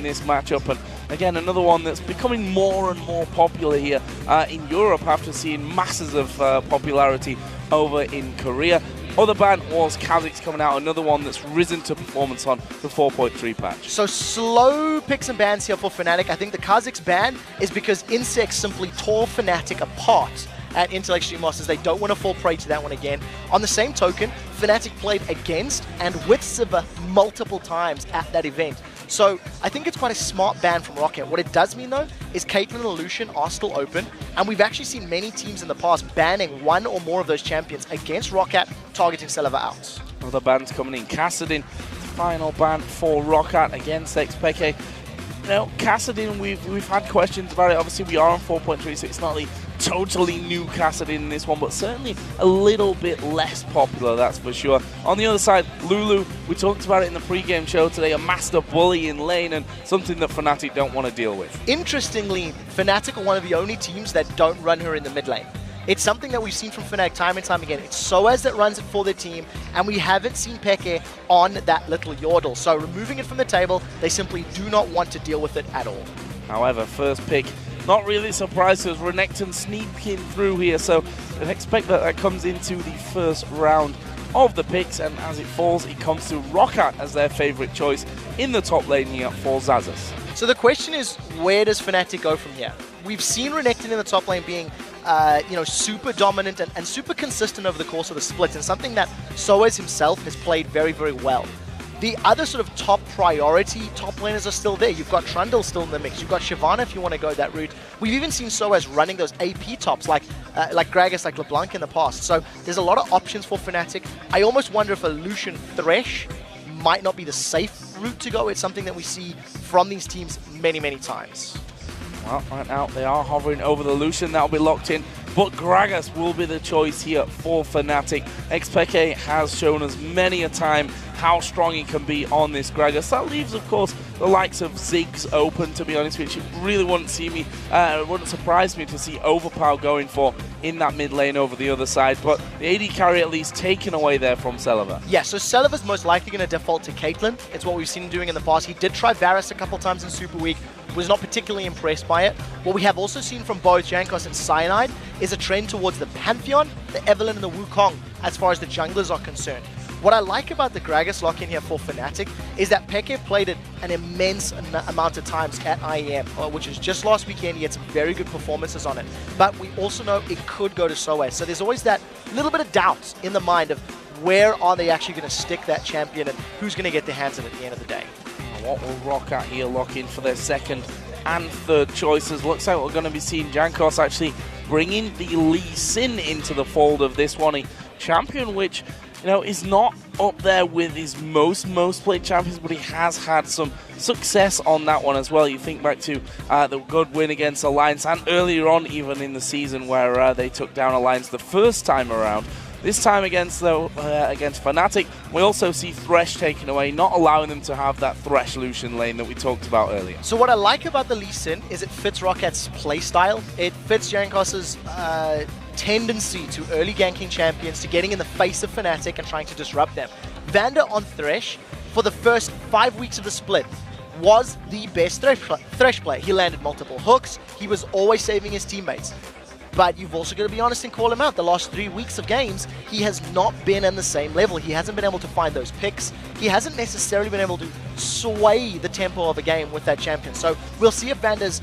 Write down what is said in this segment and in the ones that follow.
this matchup. And again, another one that's becoming more and more popular here in Europe after seeing masses of popularity over in Korea. Other ban was Kha'Zix coming out, another one that's risen to performance on the 4.3 patch. So slow picks and bans here for Fnatic. I think the Kha'Zix ban is because Insects simply tore Fnatic apart at Intel Extreme Masters. They don't want to fall prey to that one again. On the same token, Fnatic played against and with Sivir multiple times at that event. So I think it's quite a smart ban from ROCCAT. What it does mean though is Caitlyn and Lucian are still open, and we've actually seen many teams in the past banning one or more of those champions against ROCCAT, targeting Celaver out. Other bans coming in. Kassadin, final ban for ROCCAT against XPK. You know, Kassadin, we've had questions about it. Obviously, we are on 4.3, so it's not the totally new Kassadin in this one, but certainly a little bit less popular, that's for sure. On the other side, Lulu, we talked about it in the pre-game show today, a master bully in lane and something that Fnatic don't want to deal with. Interestingly, Fnatic are one of the only teams that don't run her in the mid lane. It's something that we've seen from Fnatic time and time again. It's Soaz that runs it for their team, and we haven't seen Peke on that little Yordle. So removing it from the table, they simply do not want to deal with it at all. However, first pick, not really surprised, as Renekton sneaking through here, so I expect that comes into the first round of the picks, and as it falls, it comes to ROCCAT as their favorite choice in the top lane here for Xaxus. So the question is, where does Fnatic go from here? We've seen Renekton in the top lane being super dominant and super consistent over the course of the split, and something that Soaz himself has played very, very well. The other sort of top priority top laners are still there. You've got Trundle still in the mix. You've got Shyvana if you want to go that route. We've even seen Soaz running those AP tops like Gragas, like LeBlanc in the past. So there's a lot of options for Fnatic. I almost wonder if a Lucian Thresh might not be the safe route to go. It's something that we see from these teams many, many times. Well, right now they are hovering over the Lucian. That'll be locked in. But Gragas will be the choice here for Fnatic. XPK has shown us many a time how strong he can be on this Gragas. That leaves, of course, the likes of Ziggs open, to be honest with you. Really wouldn't surprise me to see Overpower going for in that mid lane over the other side. But the AD carry at least taken away there from Celaver. Yeah, so Celaver's most likely going to default to Caitlyn. It's what we've seen him doing in the past. He did try Varus a couple times in Super Week. Was not particularly impressed by it. What we have also seen from both Jankos and Cyanide is a trend towards the Pantheon, the Evelynn and the Wukong as far as the junglers are concerned. What I like about the Gragas lock-in here for Fnatic is that Peke played it an immense amount of times at IEM, which is just last weekend. He had some very good performances on it. But we also know it could go to Soaz. So there's always that little bit of doubt in the mind of where are they actually going to stick that champion and who's going to get their hands on it at the end of the day. What will ROCCAT here lock in for their second and third choices? Looks like we're going to be seeing Jankos actually bringing the Lee Sin into the fold of this one. A champion which, you know, is not up there with his most played champions, but he has had some success on that one as well. You think back to the good win against Alliance, and earlier on even in the season where they took down Alliance the first time around. This time against Fnatic, we also see Thresh taken away, not allowing them to have that Thresh Lucian lane that we talked about earlier. So what I like about the Lee Sin is it fits ROCCAT's playstyle. It fits Jankos' tendency to early ganking champions, to getting in the face of Fnatic and trying to disrupt them. Vander on Thresh, for the first 5 weeks of the split, was the best Thresh player. He landed multiple hooks. He was always saving his teammates. But you've also got to be honest and call him out. The last 3 weeks of games, he has not been on the same level. He hasn't been able to find those picks. He hasn't necessarily been able to sway the tempo of a game with that champion. So we'll see if Vander's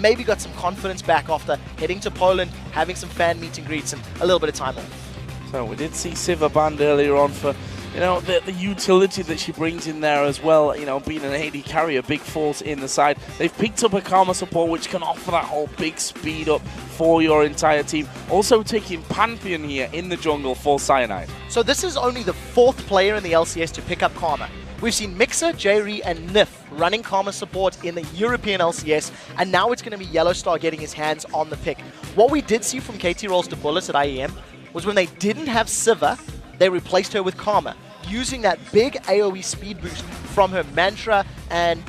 maybe got some confidence back after heading to Poland, having some fan meet and greets and a little bit of time off. So we did see Sivir banned earlier on for, you know, the utility that she brings in there as well, you know, being an AD carry, a big force in the side. They've picked up a Karma support, which can offer that whole big speed up for your entire team. Also taking Pantheon here in the jungle for Cyanide. So this is only the 4th player in the LCS to pick up Karma. We've seen Mixer, J-Ree, and Nif running Karma support in the European LCS, and now it's going to be Yellowstar getting his hands on the pick. What we did see from KT Rolls to Bullets at IEM was when they didn't have Sivir, they replaced her with Karma, using that big AoE speed boost from her Mantra and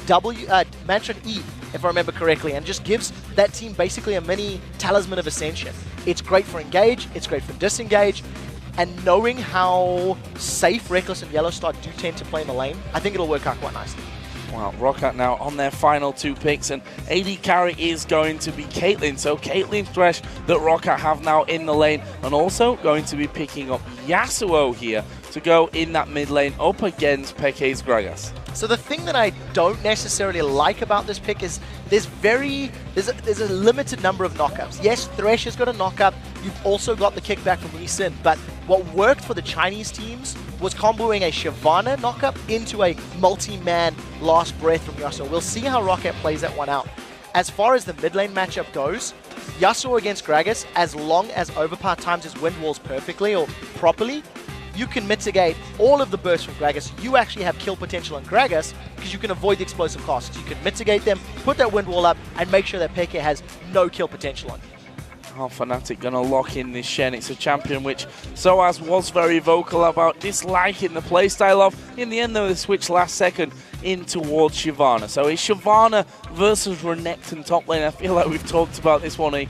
Mantra and E, if I remember correctly, and just gives that team basically a mini Talisman of Ascension. It's great for engage, it's great for disengage, and knowing how safe Reckless and Yellowstar do tend to play in the lane, I think it'll work out quite nicely. Well, ROCCAT now on their final 2 picks, and AD carry is going to be Caitlyn. So Caitlyn Thresh that ROCCAT have now in the lane, and also going to be picking up Yasuo here to go in that mid lane up against Peke's Gragas. So the thing that I don't necessarily like about this pick is there's a limited number of knockups. Yes, Thresh has got a knockup. You've also got the kickback from Lee Sin, but what worked for the Chinese teams was comboing a Shyvana knockup into a multi-man last breath from Yasuo. We'll see how ROCCAT plays that one out. As far as the mid lane matchup goes, Yasuo against Gragas, as long as Overpower times his wind walls perfectly or properly, you can mitigate all of the bursts from Gragas. You actually have kill potential on Gragas because you can avoid the explosive costs. You can mitigate them, put that wind wall up, and make sure that Peke has no kill potential on you. Oh, Fnatic gonna lock in this Shen. It's a champion which Soaz was very vocal about disliking the playstyle of. In the end, though, they switched last second in towards Shyvana. So it's Shyvana versus Renekton top lane. I feel like we've talked about this one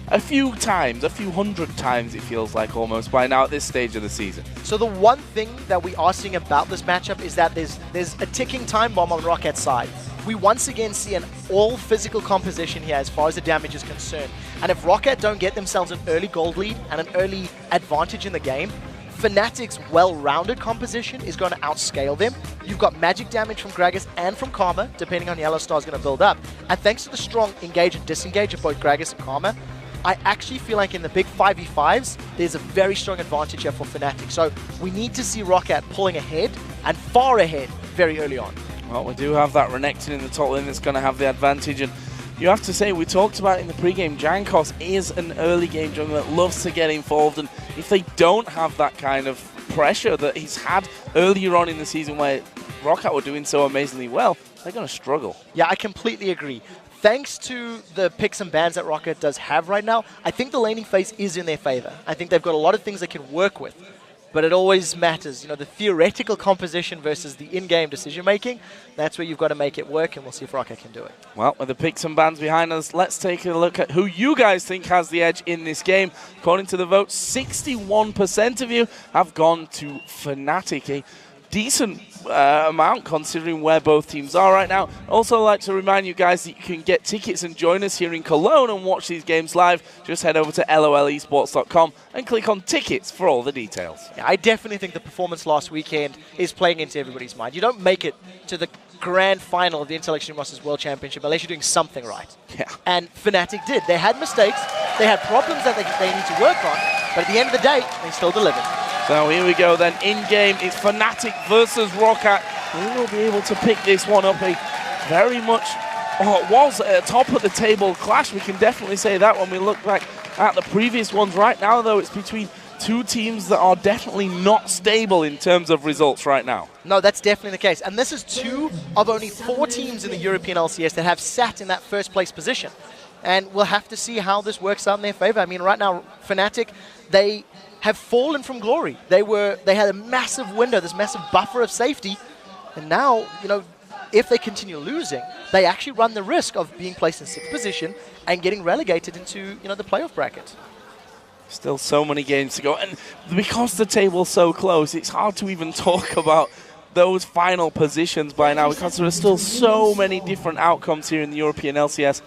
a few times, a few hundred times it feels like almost by now at this stage of the season. So the one thing that we are seeing about this matchup is that there's a ticking time bomb on ROCCAT's side. We once again see an all-physical composition here as far as the damage is concerned. And if ROCCAT don't get themselves an early gold lead and an early advantage in the game, Fnatic's well-rounded composition is going to outscale them. You've got magic damage from Gragas and from Karma, depending on Yellow Star's going to build up. And thanks to the strong engage and disengage of both Gragas and Karma, I actually feel like in the big 5v5s, there's a very strong advantage here for Fnatic. So we need to see ROCCAT pulling ahead and far ahead very early on. Well, we do have that Renekton in the top lane that's going to have the advantage. And you have to say, we talked about in the pregame, Jankos is an early game jungler that loves to get involved. And if they don't have that kind of pressure that he's had earlier on in the season where ROCCAT were doing so amazingly well, they're going to struggle. Yeah, I completely agree. Thanks to the picks and bans that ROCCAT does have right now, I think the laning phase is in their favor. I think they've got a lot of things they can work with, but it always matters. You know, the theoretical composition versus the in-game decision-making, that's where you've got to make it work, and we'll see if ROCCAT can do it. Well, with the picks and bans behind us, let's take a look at who you guys think has the edge in this game. According to the vote, 61% of you have gone to Fnatic, a decent amount considering where both teams are right now. Also like to remind you guys that you can get tickets and join us here in Cologne and watch these games live. Just head over to lolesports.com and click on tickets for all the details. Yeah, I definitely think the performance last weekend is playing into everybody's mind. You don't make it to the grand final of the Intellectual Masters World Championship unless you're doing something right. Yeah. And Fnatic did. They had mistakes, they had problems that they need to work on, but at the end of the day, they still delivered. So here we go then, in-game, it's Fnatic versus ROCCAT. We will be able to pick this one up a very much, it was a top of the table clash, we can definitely say that when we look back at the previous ones. Right now though, it's between two teams that are definitely not stable in terms of results right now. No, that's definitely the case. And this is 2 of only 4 teams in the European LCS that have sat in that first place position. And we'll have to see how this works out in their favor. I mean, right now, Fnatic, they have fallen from glory. They had a massive window, this massive buffer of safety, and now, you know, if they continue losing, they actually run the risk of being placed in 6th position and getting relegated into, you know, the playoff bracket. Still so many games to go, and because the table's so close, it's hard to even talk about those final positions by now because there are still so many different outcomes here in the European LCS.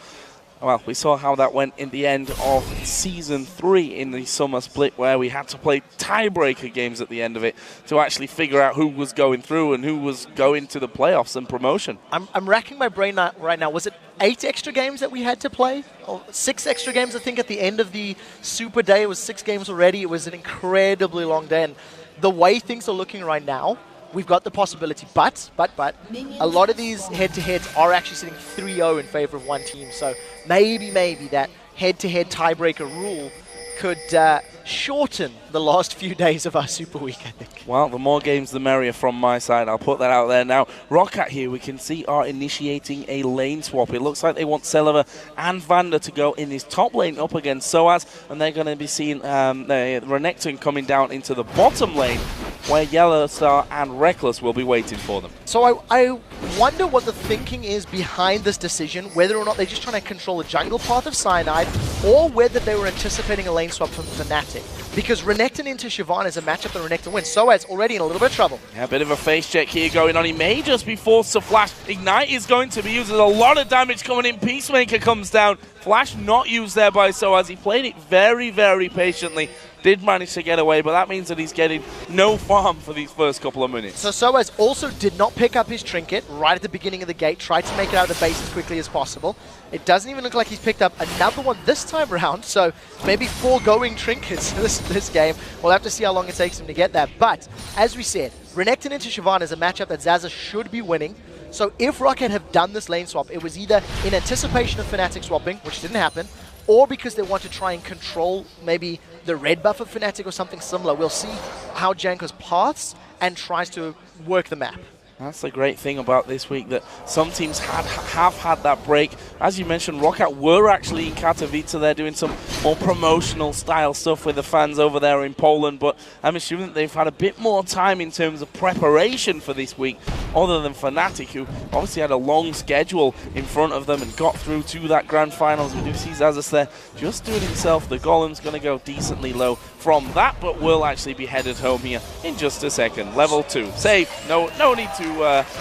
Well, we saw how that went in the end of Season 3 in the summer split, where we had to play tiebreaker games at the end of it to actually figure out who was going through and who was going to the playoffs and promotion. I'm racking my brain right now. Was it 8 extra games that we had to play? Or 6 extra games, I think, at the end of the Super Day. It was 6 games already. It was an incredibly long day. And the way things are looking right now, we've got the possibility, but a lot of these head-to-heads are actually sitting 3-0 in favor of one team. So maybe that head-to-head tiebreaker rule could shorten the last few days of our Super Week, I think. Well, the more games, the merrier from my side. I'll put that out there now. ROCCAT here, we can see, are initiating a lane swap. It looks like they want Celiva and Vander to go in this top lane up against Soaz, and they're going to be seeing Renekton coming down into the bottom lane where Yellow Star and Reckless will be waiting for them. So I wonder what the thinking is behind this decision, whether or not they're just trying to control the jungle path of Cyanide, or whether they were anticipating a lane swap from Fnatic. Because Renekton into Shyvana is a matchup that Renekton wins. Soaz already in a little bit of trouble. Yeah, a bit of a face check here going on. He may just be forced to flash. Ignite is going to be used. There's a lot of damage coming in. Peacemaker comes down. Flash not used there by Soaz. He played it very, very patiently. Did manage to get away, but that means that he's getting no farm for these first couple of minutes. So Soaz also did not pick up his trinket right at the beginning of the gate, tried to make it out of the base as quickly as possible. It doesn't even look like he's picked up another one this time around, so maybe foregoing trinkets this game. We'll have to see how long it takes him to get that. But, as we said, Renekton into Shyvana is a matchup that Zaza should be winning. So if ROCCAT have done this lane swap, it was either in anticipation of Fnatic swapping, which didn't happen, or because they want to try and control maybe the red buff of Fnatic or something similar. We'll see how Janko's paths and tries to work the map. That's the great thing about this week, that some teams have had that break. As you mentioned, ROCCAT were actually in Katowice. They're doing some more promotional style stuff with the fans over there in Poland, but I'm assuming that they've had a bit more time in terms of preparation for this week, other than Fnatic, who obviously had a long schedule in front of them and got through to that grand finals. We do see Zazas there just doing himself. The Golem's going to go decently low from that, but will actually be headed home here in just a second. Level 2. Safe. No need to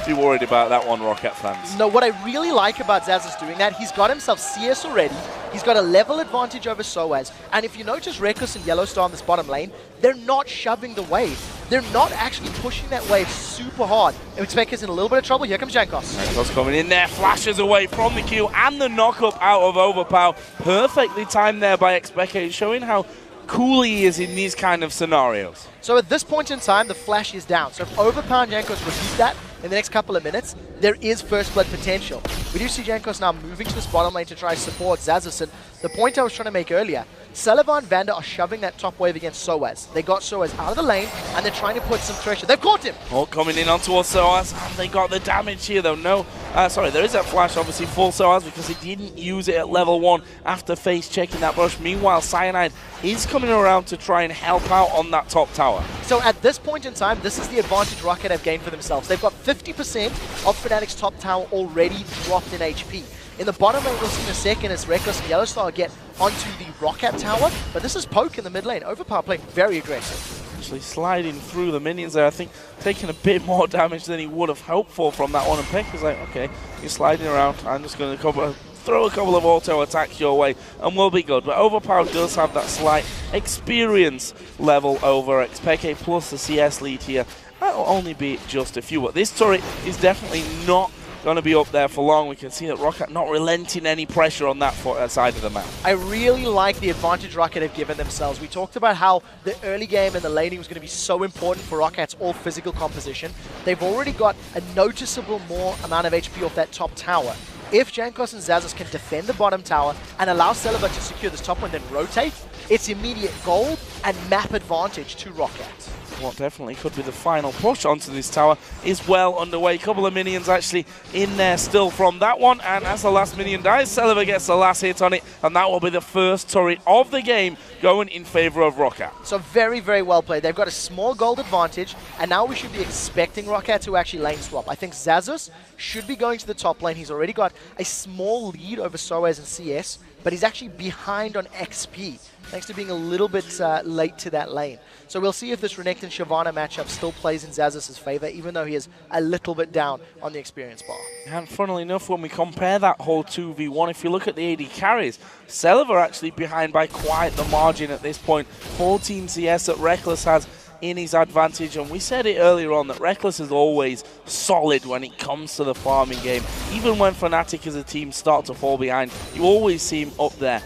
be worried about that one, ROCCAT fans. No, what I really like about Zazas doing that, he's got himself CS already. He's got a level advantage over Soaz. And if you notice Reckless and Yellow Star on this bottom lane, they're not shoving the wave. They're not actually pushing that wave super hard. Xpek's in a little bit of trouble. Here comes Jankos. Jankos coming in there, flashes away from the Q and the knock-up out of Overpower. Perfectly timed there by Xpek, showing how cool he is in these kind of scenarios. So at this point in time, the flash is down. So if Overpower and Jankos repeat that in the next couple of minutes, there is first blood potential. We do see Jankos now moving to this bottom lane to try to support Zazas. And the point I was trying to make earlier, Celiva and Vander are shoving that top wave against Soaz. They got Soaz out of the lane, and they're trying to put some pressure. They've caught him! Oh, coming in onto Soaz, and they got the damage here, though. No, sorry, there is that flash, obviously, for Soaz, because he didn't use it at level 1 after face-checking that bush. Meanwhile, Cyanide is coming around to try and help out on that top tower. So at this point in time, this is the advantage ROCCAT have gained for themselves. They've got 50% of Fnatic's top tower already dropped in HP. In the bottom lane, we'll see in a second as Reckless and Yellow Star get onto the ROCCAT tower, but this is Poke in the mid lane. Overpower playing very aggressive. Actually sliding through the minions there, I think taking a bit more damage than he would have hoped for from that one, and Peck is like, okay, you're sliding around, I'm just going to throw a couple of auto attacks your way and we'll be good. But Overpower does have that slight experience level over Xpeke plus the CS lead here. That'll only be just a few, but this turret is definitely not going to be up there for long. We can see that ROCCAT not relenting any pressure on that side of the map. I really like the advantage ROCCAT have given themselves. We talked about how the early game and the laning was going to be so important for ROCCAT's all-physical composition. They've already got a noticeable more amount of HP off that top tower. If Jankos and Zazas can defend the bottom tower and allow Celiva to secure this top one, then rotate, it's immediate gold and map advantage to ROCCAT. What definitely could be the final push onto this tower is well underway. A couple of minions actually in there still from that one, and as the last minion dies, Celiva gets the last hit on it, and that will be the first turret of the game going in favor of ROCCAT. So very, very well played. They've got a small gold advantage, and now we should be expecting ROCCAT to actually lane swap. I think Zazas should be going to the top lane. He's already got a small lead over Soaz and CS, but he's actually behind on XP, thanks to being a little bit late to that lane. So we'll see if this Renekton-Shyvana matchup still plays in Zazas' favor, even though he is a little bit down on the experience bar. And funnily enough, when we compare that whole 2v1, if you look at the AD carries, Celiva actually behind by quite the margin at this point. 14 CS that Reckless has in his advantage, and we said it earlier on that Reckless is always solid when it comes to the farming game. Even when Fnatic as a team start to fall behind, you always see him up there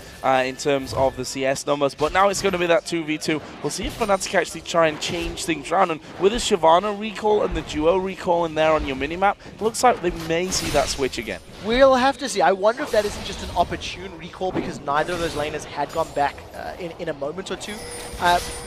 in terms of the CS numbers. But now it's going to be that 2v2. We'll see if Fnatic actually try and change things around, and with a Shyvana recall and the duo recall in there on your minimap, it looks like they may see that switch again. We'll have to see. I wonder if that isn't just an opportune recall because neither of those laners had gone back in a moment or two.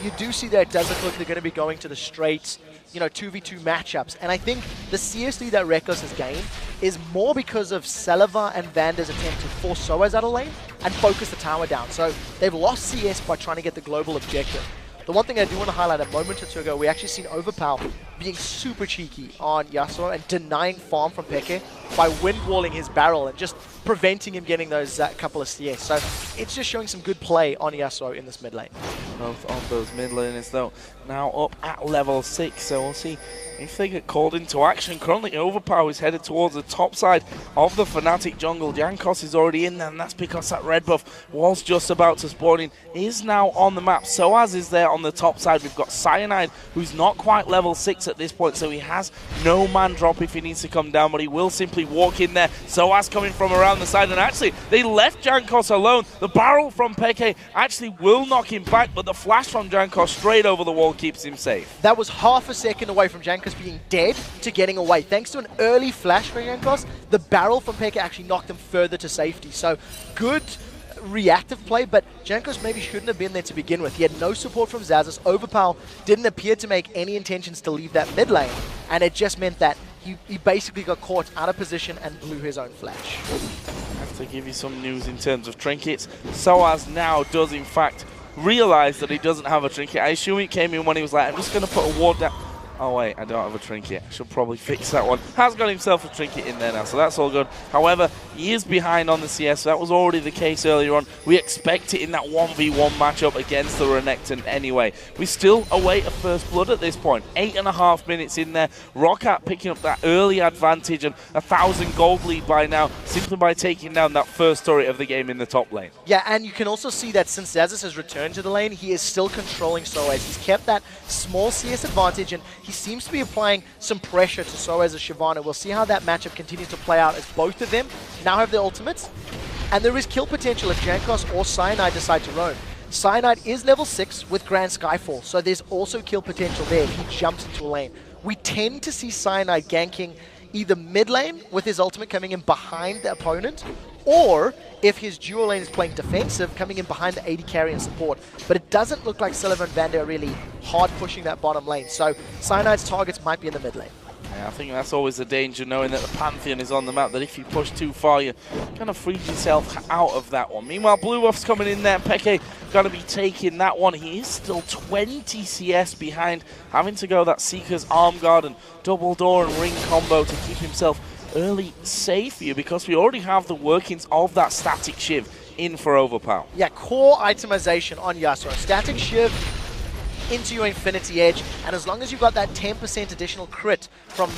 You do see that it does look like they're going to be going to the straight, 2v2 matchups. And I think the CS lead that Reckless has gained is more because of Celiva and Vander's attempt to force Soaz out of lane and focus the tower down. So they've lost CS by trying to get the global objective. The one thing I do want to highlight, a moment or two ago, we actually seen Overpower being super cheeky on Yasuo and denying farm from Peke by windwalling his barrel and just preventing him getting those couple of CS. So it's just showing some good play on Yasuo in this mid lane. Both of those mid laners though now up at level 6, so we'll see if they get called into action. Currently Overpower is headed towards the top side of the Fnatic jungle. Jankos is already in there, and that's because that red buff was just about to spawn in, is now on the map. Soaz is there on the top side. We've got Cyanide, who's not quite level 6 at this point, so he has no man drop if he needs to come down, but he will simply walk in there. Soaz coming from around the side, and actually they left Jankos alone. The barrel from Peke actually will knock him back, but the flash from Jankos straight over the wall keeps him safe. That was half a second away from Jankos being dead to getting away. Thanks to an early flash from Jankos, the barrel from Peke actually knocked him further to safety. So good reactive play, but Jankos maybe shouldn't have been there to begin with. He had no support from Xaxus. Overpower didn't appear to make any intentions to leave that mid lane, and it just meant that he basically got caught out of position and blew his own flash. I have to give you some news in terms of trinkets. Soaz now does in fact realize that he doesn't have a trinket. I assume it came in when he was like, I'm just going to put a ward down. Oh wait, I don't have a trinket. I should probably fix that one. Has got himself a trinket in there now, so that's all good. However, he is behind on the CS. That was already the case earlier on. We expect it in that 1v1 matchup against the Renekton anyway. We still await a first blood at this point. 8.5 minutes in there. ROCCAT picking up that early advantage and 1,000 gold lead by now, simply by taking down that first turret of the game in the top lane. Yeah, and you can also see that since Xaxus has returned to the lane, he is still controlling Soaz. He's kept that small CS advantage, and he seems to be applying some pressure to Soaz as Shyvana. We'll see how that matchup continues to play out as both of them now have their ultimates. And there is kill potential if Jankos or Cyanide decide to roam. Cyanide is level 6 with Grand Skyfall, so there's also kill potential there if he jumps into a lane. We tend to see Cyanide ganking either mid lane with his ultimate coming in behind the opponent, or if his dual lane is playing defensive, coming in behind the AD carry and support. But it doesn't look like Sullivan Vander are really hard pushing that bottom lane, so Cyanide's targets might be in the mid lane. Yeah, I think that's always the danger, knowing that the Pantheon is on the map, that if you push too far, you kind of freeze yourself out of that one. Meanwhile, Blue Buff's coming in there. Peke going to be taking that one. He is still 20 CS behind, having to go that Seeker's Arm Guard and double door and ring combo to keep himself early safe here, because we already have the workings of that Static Shiv in for Overpower. Yeah, core itemization on Yasuo. Static Shiv into your Infinity Edge, and as long as you've got that 10% additional crit from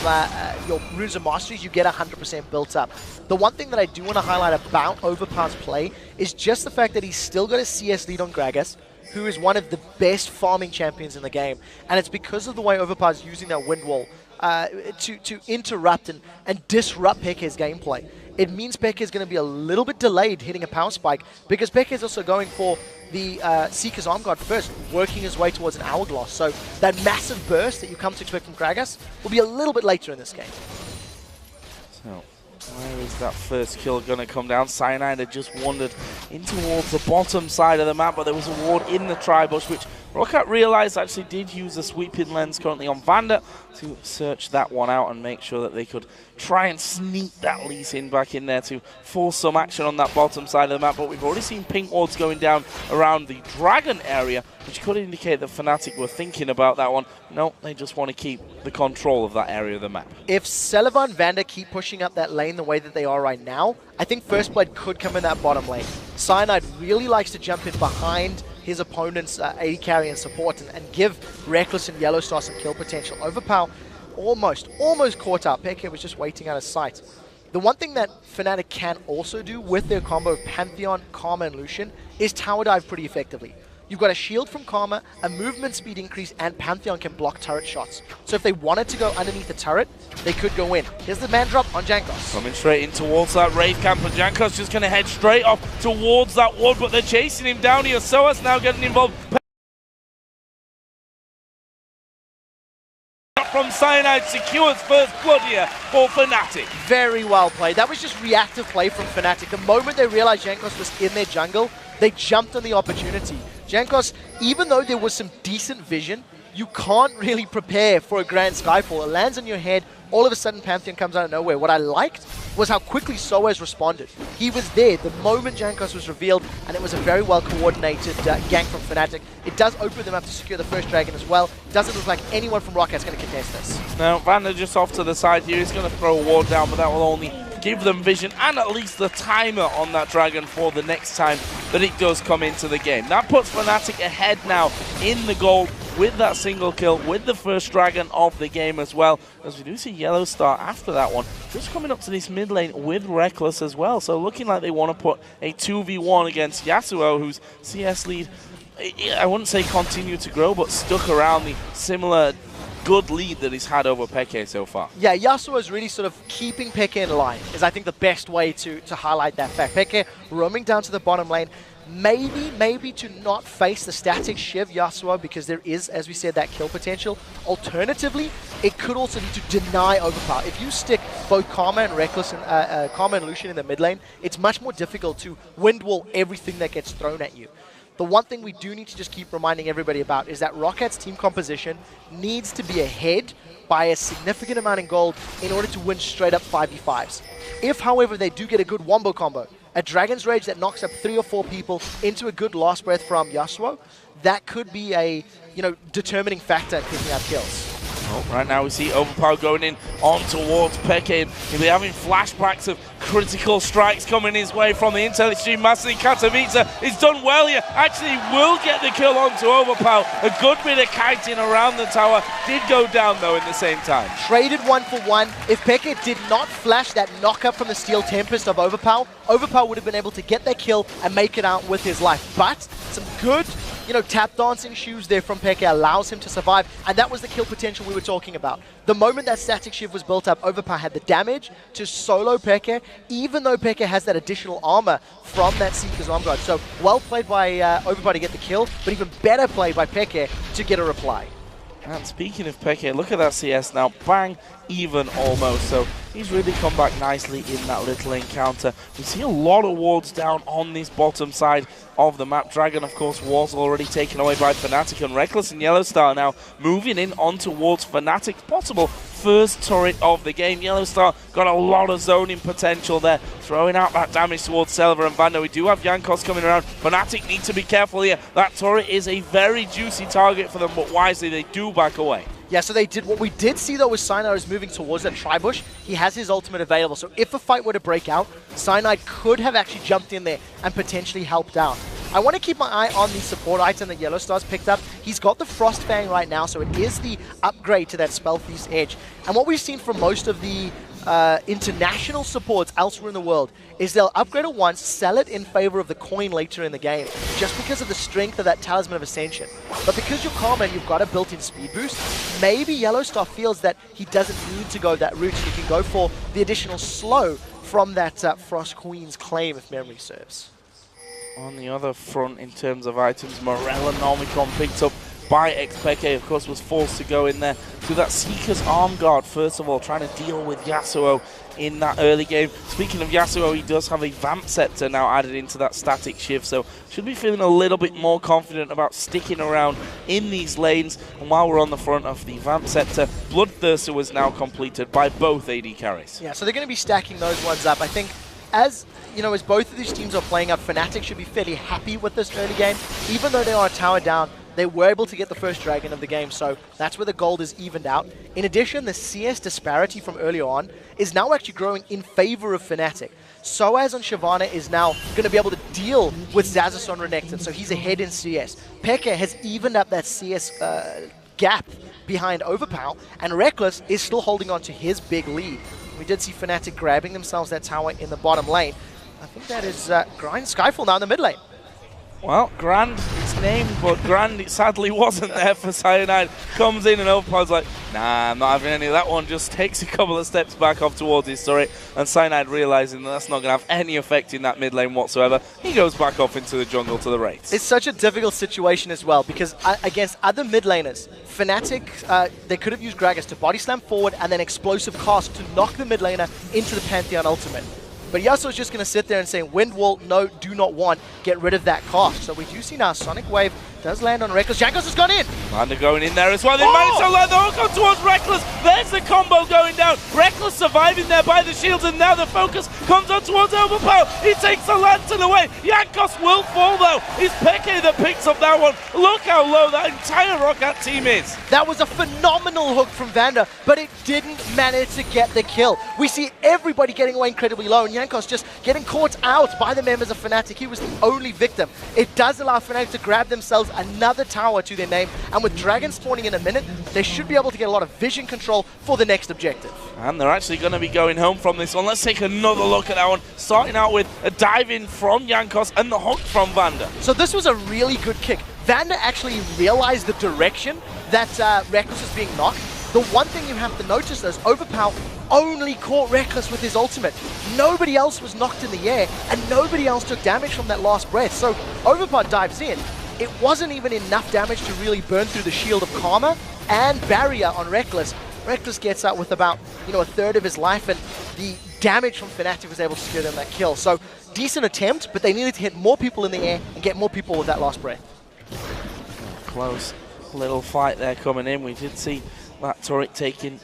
your Runes of Masteries, you get 100% built up. The one thing that I do want to highlight about Overpower's play is just the fact that he's still got a CS lead on Gragas, who is one of the best farming champions in the game, and it's because of the way Overpower's using that wind wall to interrupt and disrupt Peke's gameplay. It means Peke is going to be a little bit delayed hitting a power spike, because Peke is also going for the Seeker's Arm Guard first, working his way towards an Hourglass. So that massive burst that you come to expect from Gragas will be a little bit later in this game. So, where is that first kill going to come down? Cyanide had just wandered in towards the bottom side of the map, but there was a ward in the tri-bush, which ROCCAT realized actually did use a sweeping lens currently on Vander to search that one out and make sure that they could try and sneak that Lee Sin back in there to force some action on that bottom side of the map. But we've already seen pink wards going down around the Dragon area, which could indicate that Fnatic were thinking about that one. No, they just want to keep the control of that area of the map. If Sullivan Vander keep pushing up that lane the way that they are right now, I think First Blood could come in that bottom lane. Cyanide really likes to jump in behind his opponent's AD carry and support and give Reckless and Yellowstar some kill potential. Overpower almost caught up. Peke was just waiting out of sight. The one thing that Fnatic can also do with their combo of Pantheon, Karma, and Lucian is tower dive pretty effectively. You've got a shield from Karma, a movement speed increase, and Pantheon can block turret shots. So if they wanted to go underneath the turret, they could go in. Here's the man drop on Jankos. Coming straight in towards that Wraith camp, and Jankos just going to head straight off towards that ward, but they're chasing him down here. Soaz now getting involved. From Cyanide secures first blood here for Fnatic. Very well played. That was just reactive play from Fnatic. The moment they realized Jankos was in their jungle, they jumped on the opportunity. Jankos, even though there was some decent vision, you can't really prepare for a Grand Skyfall. It lands on your head, all of a sudden Pantheon comes out of nowhere. What I liked was how quickly Soaz responded. He was there the moment Jankos was revealed, and it was a very well-coordinated gank from Fnatic. It does open them up to secure the first dragon as well. Doesn't look like anyone from ROCCAT's going to contest this. Now, Vander just off to the side here. He's going to throw a ward down, but that will only give them vision and at least the timer on that dragon for the next time that it does come into the game. That puts Fnatic ahead now in the gold with that single kill, with the first dragon of the game as well. As we do see Yellow Star after that one, just coming up to this mid lane with Reckless as well. So looking like they want to put a 2v1 against Yasuo, whose CS lead, I wouldn't say continued to grow, but stuck around the similar good lead that he's had over Peke so far. Yeah, Yasuo is really sort of keeping Peke in line, is I think the best way to highlight that fact. Peke roaming down to the bottom lane, maybe to not face the static Shiv Yasuo, because there is, as we said, that kill potential. Alternatively, it could also be to deny overpower. If you stick both Karma and Reckless and Karma and Lucian in the mid lane, it's much more difficult to wind wall everything that gets thrown at you. The one thing we do need to just keep reminding everybody about is that ROCCAT's team composition needs to be ahead by a significant amount in gold in order to win straight up 5v5s. If, however, they do get a good wombo combo, a Dragon's Rage that knocks up 3 or 4 people into a good last breath from Yasuo, that could be a determining factor in picking up kills. Oh, right now we see Overpower going in on towards Peke. He'll be having flashbacks of critical strikes coming his way from the Intel Extreme Mastery. Katowice is done well here. Actually will get the kill onto Overpower. A good bit of kiting around the tower. Did go down though in the same time. Traded 1 for 1. If Peke did not flash that knockup from the Steel Tempest of Overpower, Overpower would have been able to get that kill and make it out with his life. But some good tap dancing shoes there from Peke allows him to survive, and that was the kill potential we were talking about. The moment that static shift was built up, Overpower had the damage to solo Peke, even though Peke has that additional armor from that Seeker's Arm Guard. So well played by Overpower to get the kill, but even better played by Peke to get a reply. And speaking of Peke, look at that CS now, bang, even almost. So he's really come back nicely in that little encounter. We see a lot of wards down on this bottom side of the map. Dragon, of course, was already taken away by Fnatic, and Reckless and Yellow Star now moving in on towards Fnatic's possible first turret of the game. Yellow Star got a lot of zoning potential there, throwing out that damage towards Selva and Vander. We do have Jankos coming around. Fnatic need to be careful here. That turret is a very juicy target for them, but wisely they do back away. Yeah, so they did. What we did see, though, was Cyanide is moving towards that Tribush. He has his ultimate available, so if a fight were to break out, Cyanide could have actually jumped in there and potentially helped out. I want to keep my eye on the support item that Yellow Star's picked up. He's got the Frost Fang right now, so it is the upgrade to that Spell Feast Edge. And what we've seen from most of the international supports elsewhere in the world is they'll upgrade it once, sell it in favor of the coin later in the game, just because of the strength of that Talisman of Ascension. But because you're Karma and you've got a built-in speed boost, maybe Yellow Star feels that he doesn't need to go that route, and he can go for the additional slow from that Frost Queen's claim, if memory serves. On the other front, in terms of items, Morella Nomicon picked up by Peke, of course, was forced to go in there to that Seeker's Arm Guard, first of all, trying to deal with Yasuo in that early game. Speaking of Yasuo, he does have a Vamp Scepter now added into that static shift, so should be feeling a little bit more confident about sticking around in these lanes. And while we're on the front of the Vamp Scepter, Bloodthirster was now completed by both AD carries. Yeah, so they're going to be stacking those ones up. I think as both of these teams are playing up, Fnatic should be fairly happy with this early game. Even though they are a tower down, they were able to get the first dragon of the game, so that's where the gold is evened out. In addition, the CS disparity from earlier on is now actually growing in favor of Fnatic. Soaz on Shyvana is now going to be able to deal with Xaxus on Renekton, so he's ahead in CS. Peke has evened up that CS gap behind Overpower, and Reckless is still holding on to his big lead. We did see Fnatic grabbing themselves that tower in the bottom lane. I think that is Grind Skyfall now in the mid lane. Well, Grand, it's named, but Grand, it sadly wasn't there for Cyanide. Comes in and Overpower's like, nah, I'm not having any of that one. Just takes a couple of steps back off towards his turret. And Cyanide realizing that that's not going to have any effect in that mid lane whatsoever, he goes back off into the jungle to the Wraiths. It's such a difficult situation as well, because against other mid laners, Fnatic, they could have used Gragas to body slam forward and then explosive cast to knock the mid laner into the Pantheon ultimate. But Yasuo's just going to sit there and say, Wind Wall, no, do not want, get rid of that cost. So we do see now Sonic Wave does land on Reckless. Jankos has gone in. Lander going in there as well. They managed to land the hook on towards Reckless. There's the combo going down. Reckless surviving there by the shields, and now the focus comes on towards Overpower. He takes the lantern away. Jankos will fall though. It's Peke that picks up that one. Look how low that entire ROCCAT team is. That was a phenomenal hook from Vander, but it didn't manage to get the kill. We see everybody getting away incredibly low, and Jankos just getting caught out by the members of Fnatic. He was the only victim. It does allow Fnatic to grab themselves another tower to their name, and with Dragon spawning in a minute, they should be able to get a lot of vision control for the next objective. And they're actually going to be going home from this one. Let's take another look at that one. Starting out with a dive in from Jankos and the hook from Vander. So this was a really good kick. Vander actually realized the direction that Reckless was being knocked. The one thing you have to notice is Overpower only caught Reckless with his ultimate. Nobody else was knocked in the air, and nobody else took damage from that last breath. So Overpower dives in. It wasn't even enough damage to really burn through the Shield of Karma and barrier on Reckless. Reckless gets out with about, a third of his life, and the damage from Fnatic was able to secure them that kill. So decent attempt, but they needed to hit more people in the air and get more people with that last breath. Close little fight there coming in. We did see that turret taking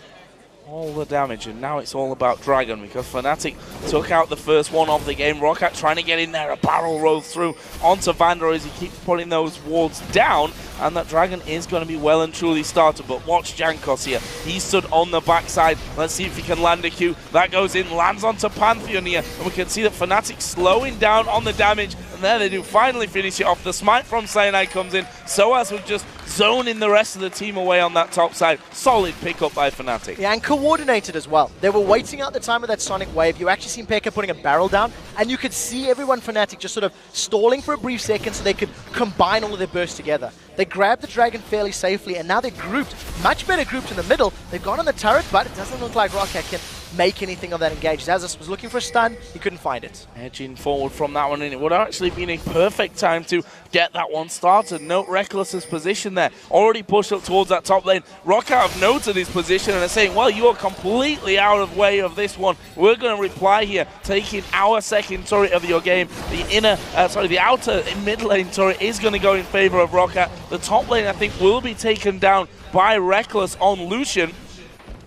all the damage, and now it's all about Dragon, because Fnatic took out the first one of the game. ROCCAT trying to get in there, a barrel roll through onto Vander as he keeps putting those wards down, and that Dragon is going to be well and truly started. But watch Jankos here. He stood on the backside. Let's see if he can land a Q. That goes in, lands onto Pantheon here, and we can see that Fnatic slowing down on the damage, and there they do finally finish it off. The smite from Cyanide comes in, Soaz would just zoning the rest of the team away on that top side. Solid pickup by Fnatic. Yeah, and coordinated as well. They were waiting out the time of that Sonic Wave. You actually seen Pekka putting a barrel down, and you could see everyone Fnatic just sort of stalling for a brief second so they could combine all of their bursts together. They grabbed the Dragon fairly safely, and now they're grouped, much better grouped in the middle. They've gone on the turret, but it doesn't look like ROCCAT can make anything of that engage. Zazus was looking for a stun, he couldn't find it. Edging forward from that one, and it would have actually been a perfect time to get that one started. Note Reckless's position there, already pushed up towards that top lane. ROCCAT have noted his position and are saying, well, you are completely out of way of this one. We're going to reply here, taking our second turret of your game. The outer mid lane turret is going to go in favor of ROCCAT. The top lane, I think, will be taken down by Reckless on Lucian.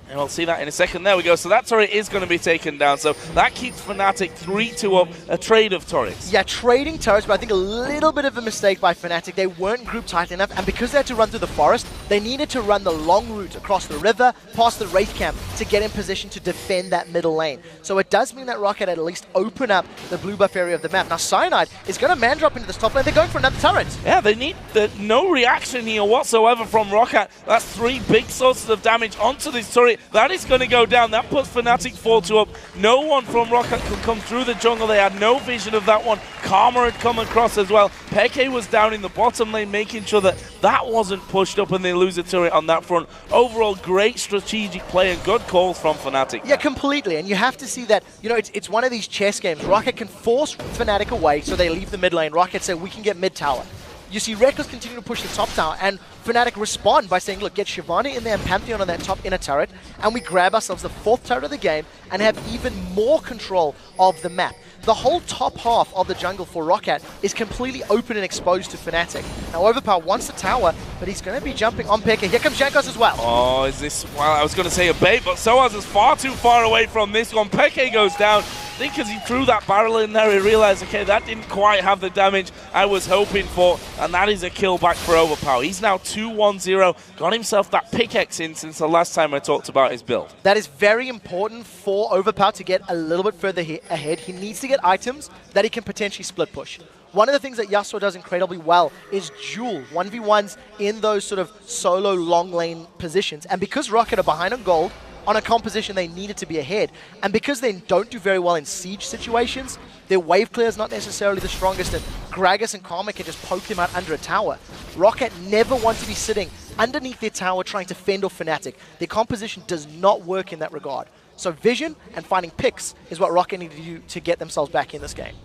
And we'll see that in a second. There we go. So that turret is going to be taken down. So that keeps Fnatic 3-2 up, a trade of turrets. Yeah, trading turrets, but I think a little bit of a mistake by Fnatic. They weren't grouped tight enough, and because they had to run through the forest, they needed to run the long route across the river, past the Wraith camp, to get in position to defend that middle lane. So it does mean that ROCCAT at least open up the blue buff area of the map. Now Cyanide is going to man drop into this top lane. They're going for another turret. Yeah, they need no reaction here whatsoever from ROCCAT. That's 3 big sources of damage onto this turret. That is going to go down. That puts Fnatic 4-2 up. No one from ROCCAT could come through the jungle. They had no vision of that one. Karma had come across as well. Peke was down in the bottom lane, making sure that that wasn't pushed up and they lose a turret on that front. Overall, great strategic play and good calls from Fnatic. Yeah, completely. And you have to see that, it's one of these chess games. ROCCAT can force Fnatic away, so they leave the mid lane. ROCCAT say, we can get mid tower. You see Reckless continue to push the top tower, and Fnatic respond by saying, look, get Shivani in there and Pantheon on that top inner turret, and we grab ourselves the 4th turret of the game and have even more control of the map. The whole top half of the jungle for ROCCAT is completely open and exposed to Fnatic. Now Overpower wants the tower, but he's going to be jumping on Pekka. Here comes Jankos as well. Oh, is this, well, I was going to say a bait, but Soaz is far too far away from this one. Peke goes down. I think as he threw that barrel in there, he realized, okay, that didn't quite have the damage I was hoping for, and that is a kill back for Overpower. He's now 2-1-0, got himself that pickaxe in since the last time I talked about his build. That is very important for Overpower to get a little bit further ahead. He needs to get items that he can potentially split push. One of the things that Yasuo does incredibly well is duel 1v1s in those sort of solo long lane positions, and because ROCCAT are behind on gold, on a composition they needed to be ahead. And because they don't do very well in siege situations, their wave clear is not necessarily the strongest, and Gragas and Karma can just poke them out under a tower. ROCCAT never want to be sitting underneath their tower trying to fend off Fnatic. Their composition does not work in that regard. So vision and finding picks is what ROCCAT need to do to get themselves back in this game.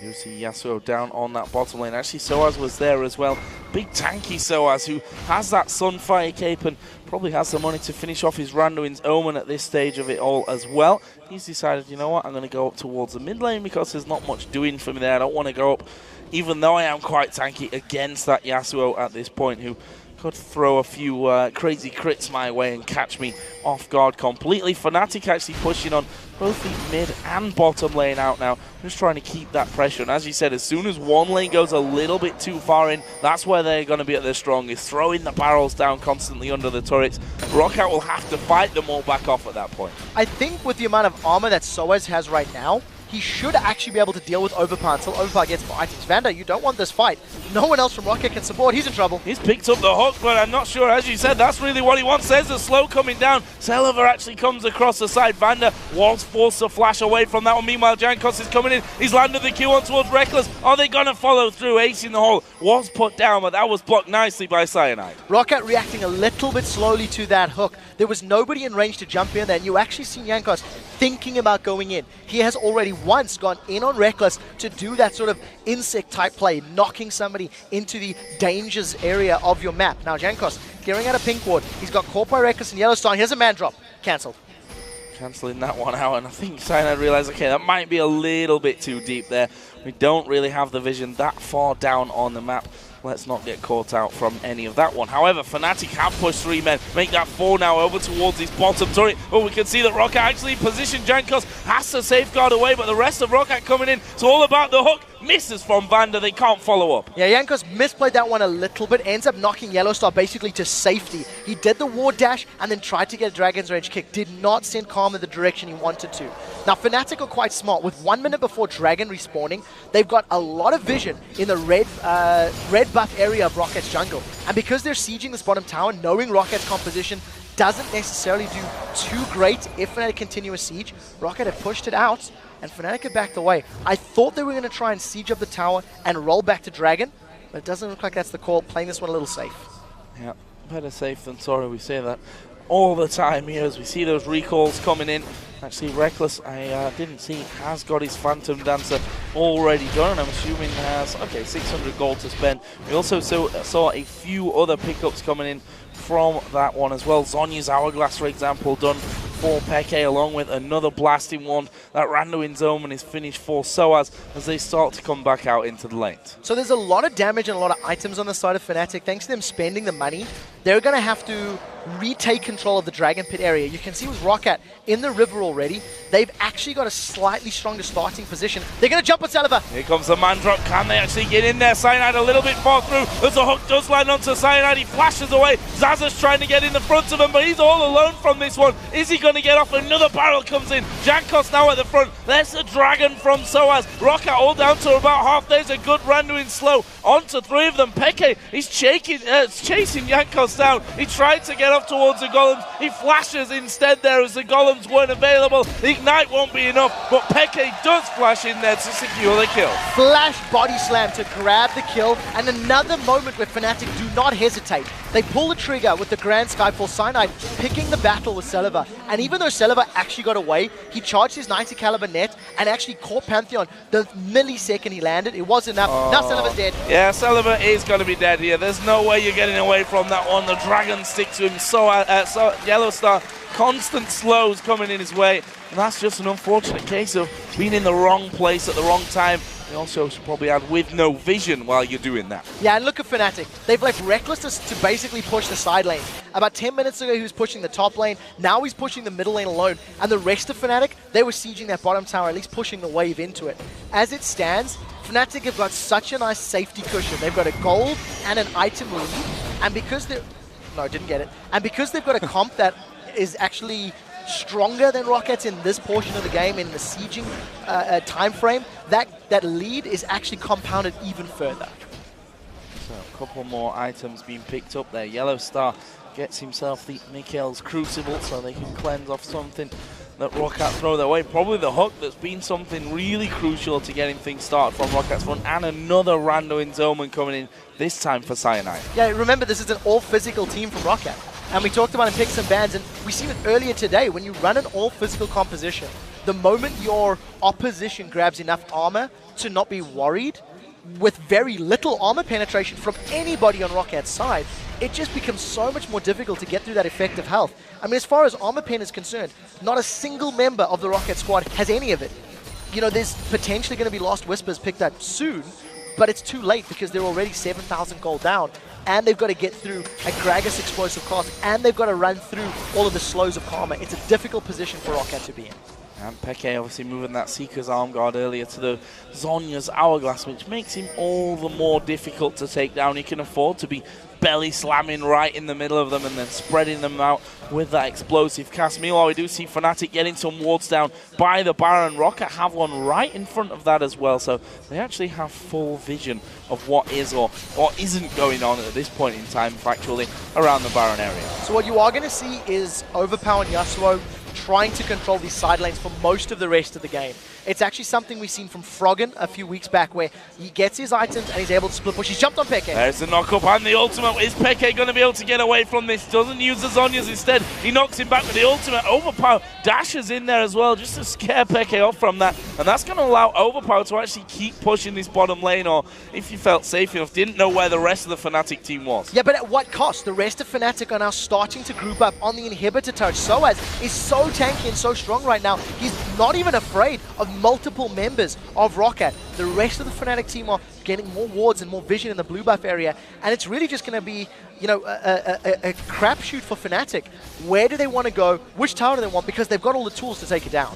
You see Yasuo down on that bottom lane. Actually, Soaz was there as well. Big tanky Soaz, who has that Sunfire cape and probably has the money to finish off his Randuin's Omen at this stage of it all as well. He's decided, you know what, I'm going to go up towards the mid lane because there's not much doing for me there. I don't want to go up, even though I am quite tanky, against that Yasuo at this point, who could throw a few crazy crits my way and catch me off guard completely. Fnatic actually pushing on both the mid and bottom lane out now, just trying to keep that pressure. And as you said, as soon as one lane goes a little bit too far in, that's where they're going to be at their strongest, throwing the barrels down constantly under the turrets. ROCCAT will have to fight them all back off at that point. I think with the amount of armor that Soaz has right now, he should actually be able to deal with Overpower until Overpower gets more items. Vanda, you don't want this fight. No one else from ROCCAT can support. He's in trouble. He's picked up the hook, but I'm not sure, as you said, that's really what he wants. There's a slow coming down. Celiver actually comes across the side. Vanda was forced to flash away from that one. Meanwhile, Jankos is coming in. He's landed the Q on towards Reckless. Are they going to follow through? Ace in the hole was put down, but that was blocked nicely by Cyanide. ROCCAT reacting a little bit slowly to that hook. There was nobody in range to jump in there, and you actually see Jankos thinking about going in. He has already once gone in on Reckless to do that sort of insect type play, knocking somebody into the dangers area of your map. Now Jankos gearing out a pink ward. He's got caught by Reckless and Yellowstar. He has a man drop. Cancelled. Cancelling that one out, and I think Cyanide realized, okay, that might be a little bit too deep there. We don't really have the vision that far down on the map. Let's not get caught out from any of that one. However, Fnatic have pushed 3 men, make that 4 now over towards his bottom turret. But we can see that ROCCAT actually positioned. Jankos has to safeguard away, but the rest of ROCCAT coming in. It's all about the hook. Misses from Vanda, they can't follow up. Yeah, Jankos misplayed that one a little bit, ends up knocking Yellowstar basically to safety. He did the ward dash and then tried to get a Dragon's Rage kick, did not send Karma the direction he wanted to. Now Fnatic are quite smart. With 1 minute before Dragon respawning, they've got a lot of vision in the red buff area of ROCCAT's jungle. And because they're sieging this bottom tower, knowing ROCCAT's composition doesn't necessarily do too great if Fnatic continue a siege. ROCCAT have pushed it out, and Fnatic have backed away. I thought they were going to try and siege up the tower and roll back to Dragon, but it doesn't look like that's the call. Playing this one a little safe. Yeah, better safe than sorry. We say that all the time here as we see those recalls coming in. Actually, Reckless, I didn't see, has got his Phantom Dancer already done, and I'm assuming has, okay, 600 gold to spend. We also saw a few other pickups coming in from that one as well. Zhonya's Hourglass, for example, done for Peke, along with another blasting wand. That Randuin's Omen is finished for Soaz as they start to come back out into the lanes. So there's a lot of damage and a lot of items on the side of Fnatic. Thanks to them spending the money, they're going to have to retake control of the Dragon Pit area. You can see with ROCCAT in the river already, they've actually got a slightly stronger starting position. They're going to jump on Celiver. Here comes the man drop. Can they actually get in there? Cyanide a little bit far through as the hook does land onto Cyanide. He flashes away. Zaza's trying to get in the front of him, but he's all alone from this one. Is he going to get off? Another barrel comes in. Jankos now at the front. There's a dragon from Soaz. ROCCAT all down to about half. There's a good Randuin slow. Onto 3 of them. Peke is chasing Jankos down. He tried to get up towards the golems. He flashes instead there as the golems weren't available. The ignite won't be enough, but Peke does flash in there to secure the kill. Flash body slam to grab the kill, and another moment where Fnatic do not hesitate. They pull the trigger with the Grand Skyfall. Cyanide picking the battle with Celiver, and even though Celiver actually got away, he charged his 90 caliber net and actually caught Pantheon the millisecond he landed. It wasn't enough. Now Celiver's dead. Yeah, Celiver is going to be dead here. There's no way you're getting away from that one. The dragon sticks to him. So Yellowstar, constant slows coming in his way. And that's just an unfortunate case of being in the wrong place at the wrong time. They also should probably add with no vision while you're doing that. Yeah, and look at Fnatic. They've left Reckless to basically push the side lane. About 10 minutes ago, he was pushing the top lane. Now he's pushing the middle lane alone. And the rest of Fnatic, they were sieging that bottom tower, at least pushing the wave into it. As it stands, Fnatic have got such a nice safety cushion. They've got a gold and an item lead. And because they're... No, didn't get it. And because they've got a comp that is actually stronger than ROCCAT's in this portion of the game, in the sieging time frame, that lead is actually compounded even further. So a couple more items being picked up there. Yellowstar gets himself the Mikhail's Crucible so they can cleanse off something that ROCCAT throw their way. Probably the hook that's been something really crucial to getting things started from ROCCAT's front, and another Randuin's Omen coming in, this time for Cyanide. Yeah, remember this is an all-physical team from ROCCAT. And we talked about in picks and bans, and we seen it earlier today. When you run an all-physical composition, The moment your opposition grabs enough armor to not be worried, with very little armor penetration from anybody on ROCCAT's side, it just becomes so much more difficult to get through that effective health. I mean, as far as armor pen is concerned, not a single member of the ROCCAT squad has any of it. You know, there's potentially going to be Lost Whispers picked up soon, but it's too late because they're already 7,000 gold down, and they've got to get through a Gragas explosive cast, and they've got to run through all of the slows of Karma. It's a difficult position for ROCCAT to be in. And Peke obviously moving that Seeker's arm guard earlier to the Zhonya's Hourglass, which makes him all the more difficult to take down. He can afford to be belly slamming right in the middle of them and then spreading them out with that explosive cast. Meanwhile, we do see Fnatic getting some wards down by the Baron. ROCCAT have one right in front of that as well, so they actually have full vision of what is or isn't going on at this point in time, factually, around the Baron area. So what you are going to see is Overpower and Yasuo trying to control these side lanes for most of the rest of the game. It's actually something we've seen from Froggen a few weeks back, where he gets his items and he's able to split push. He's jumped on Peke. There's the knock-up and the ultimate. Is Peke going to be able to get away from this? Doesn't use the Zhonya's instead. He knocks him back with the ultimate. Overpower dashes in there as well just to scare Peke off from that. And that's going to allow Overpower to actually keep pushing this bottom lane, or if you felt safe enough, didn't know where the rest of the Fnatic team was. Yeah, but at what cost? The rest of Fnatic are now starting to group up on the inhibitor touch. Soaz is so tanky and so strong right now. He's not even afraid of multiple members of ROCCAT. The rest of the Fnatic team are getting more wards and more vision in the blue buff area, and it's really just going to be, you know, a crapshoot for Fnatic. Where do they want to go? Which tower do they want? Because they've got all the tools to take it down.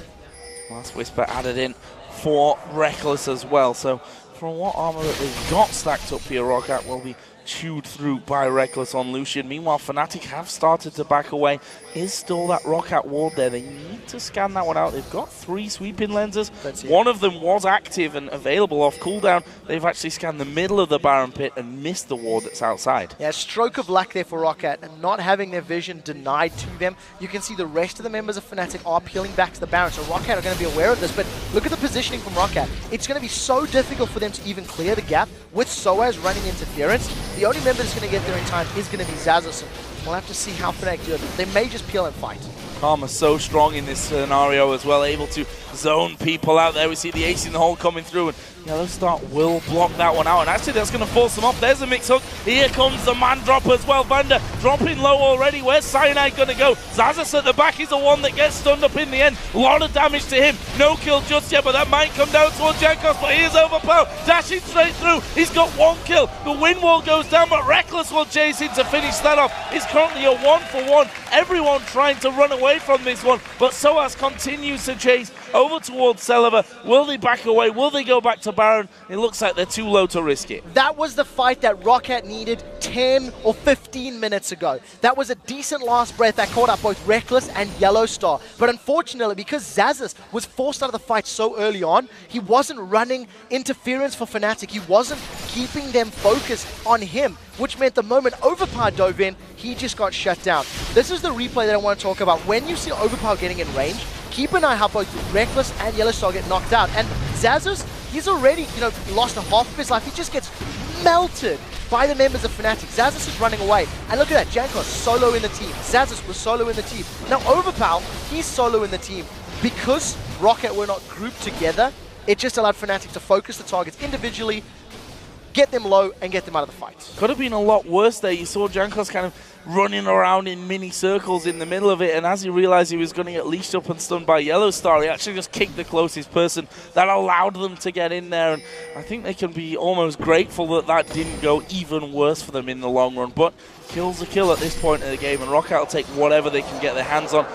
Last Whisper added in for Reckless as well, so from what armor that they've got stacked up here, ROCCAT will be chewed through by Reckless on Lucian. Meanwhile, Fnatic have started to back away. Is still that ROCCAT ward there. They need to scan that one out. They've got 3 sweeping lenses. One of them was active and available off cooldown. They've actually scanned the middle of the Baron pit and missed the ward that's outside. Yeah, stroke of luck there for ROCCAT, and not having their vision denied to them. You can see the rest of the members of Fnatic are peeling back to the Baron, so ROCCAT are going to be aware of this, but look at the positioning from ROCCAT. It's going to be so difficult for them to even clear the gap with Soaz running interference. The only member that's going to get there in time is going to be Xaxus. We'll have to see how Fnatic do it. They may just peel and fight. Karma's so strong in this scenario as well, able to zone people out there. We see the ace in the hole coming through, and Yellowstar will block that one out, and actually that's going to force them off. There's a mix hook. Here comes the man drop as well. Vander dropping low already. Where's Cyanide going to go? Xaxus at the back is the one that gets stunned up in the end. A lot of damage to him. No kill just yet, but that might come down towards Jankos, but he is Overpower, dashing straight through. He's got 1 kill. The wind wall goes down, but Reckless will chase in to finish that off. It's currently a 1-for-1. Everyone trying to run away from this one, but Soaz continues to chase over towards Celiver. Will they back away? Will they go back to Baron? It looks like they're too low to risk it. That was the fight that ROCCAT needed 10 or 15 minutes ago. That was a decent last breath that caught up both Reckless and Yellowstar. But unfortunately, because Xaxus was forced out of the fight so early on, he wasn't running interference for Fnatic. He wasn't keeping them focused on him, which meant the moment Overpower dove in, he just got shut down. This is the replay that I want to talk about. When you see Overpower getting in range, keep an eye how both Reckless and Yellowstar get knocked out. And Xaxus, he's already, you know, lost a half of his life. He just gets melted by the members of Fnatic. Xaxus is running away. And look at that, Jankos solo in the team. Xaxus was solo in the team. Now Overpower, he's solo in the team. Because ROCCAT were not grouped together, it just allowed Fnatic to focus the targets individually, get them low, and get them out of the fight. Could have been a lot worse there. You saw Jankos kind of running around in mini circles in the middle of it, and as he realized he was going to get leashed up and stunned by Yellowstar, he actually just kicked the closest person. That allowed them to get in there, and I think they can be almost grateful that that didn't go even worse for them in the long run. But kill's a kill at this point in the game, and ROCCAT will take whatever they can get their hands on.